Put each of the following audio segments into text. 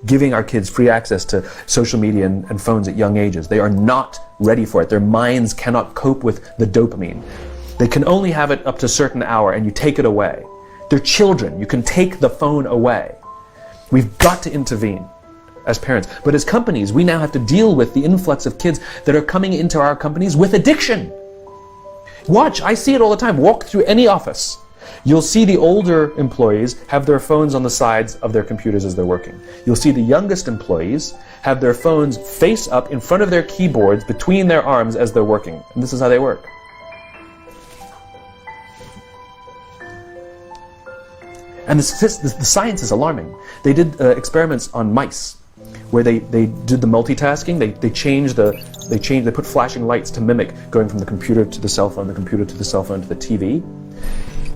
giving our kids free access to social media and phones at young ages. They are not ready for it. Their minds cannot cope with the dopamine. They can only have it up to a certain hour, and you take it away. They're children. You can take the phone away. We've got to intervene as parents. But as companies, we now have to deal with the influx of kids that are coming into our companies with addiction. Watch, I see it all the time. Walk through any office. You'll see the older employees have their phones on the sides of their computers as they're working. You'll see the youngest employees have their phones face up in front of their keyboards between their arms as they're working. And this is how they work. And the science is alarming. They did experiments on mice where they did the multitasking. They put flashing lights to mimic going from the computer to the cell phone, the computer to the cell phone to the TV.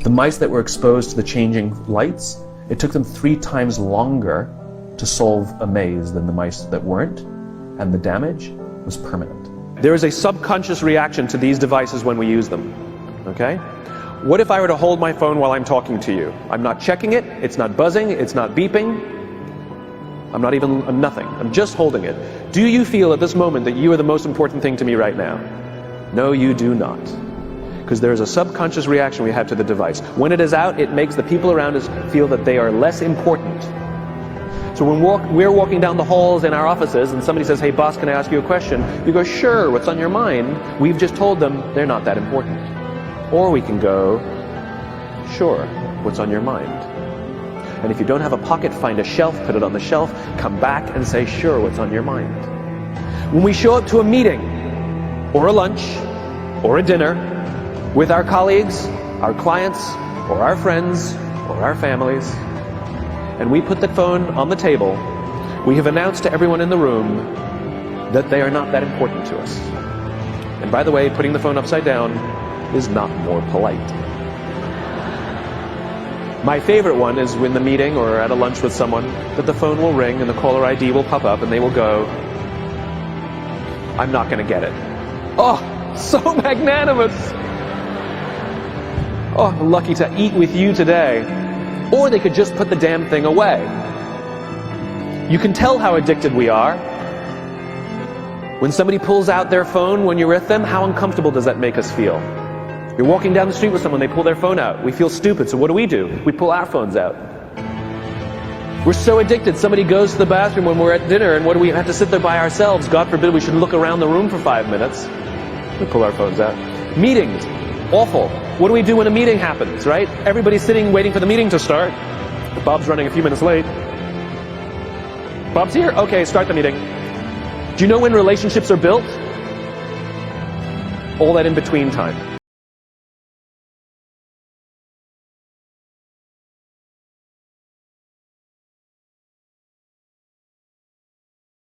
The mice that were exposed to the changing lights, it took them 3 times longer to solve a maze than the mice that weren't, and the damage was permanent. There is a subconscious reaction to these devices when we use them, okay? What if I were to hold my phone while I'm talking to you? I'm not checking it, it's not buzzing, it's not beeping, I'm nothing, I'm just holding it. Do you feel at this moment that you are the most important thing to me right now? No, you do not. Because there is a subconscious reaction we have to the device. When it is out, it makes the people around us feel that they are less important. So when we're walking down the halls in our offices and somebody says, hey boss, can I ask you a question? You go, sure, what's on your mind? We've just told them they're not that important. Or we can go, sure, what's on your mind? And if you don't have a pocket, find a shelf, put it on the shelf, come back and say, sure, what's on your mind? When we show up to a meeting, or a lunch, or a dinner, with our colleagues, our clients, or our friends, or our families, and we put the phone on the table, we have announced to everyone in the room that they are not that important to us. And by the way, putting the phone upside down is not more polite. My favorite one is when the meeting or at a lunch with someone, that the phone will ring and the caller ID will pop up and they will go, I'm not going to get it. Oh, so magnanimous. Oh, lucky to eat with you today. Or they could just put the damn thing away. You can tell how addicted we are. When somebody pulls out their phone when you're with them, how uncomfortable does that make us feel? You're walking down the street with someone, they pull their phone out. We feel stupid, so what do? We pull our phones out. We're so addicted. Somebody goes to the bathroom when we're at dinner, and what do we have to sit there by ourselves? God forbid we should look around the room for 5 minutes. We pull our phones out. Meetings. Awful. What do we do when a meeting happens, right? Everybody's sitting waiting for the meeting to start. Bob's running a few minutes late. Bob's here? Okay, start the meeting. Do you know when relationships are built? All that in between time.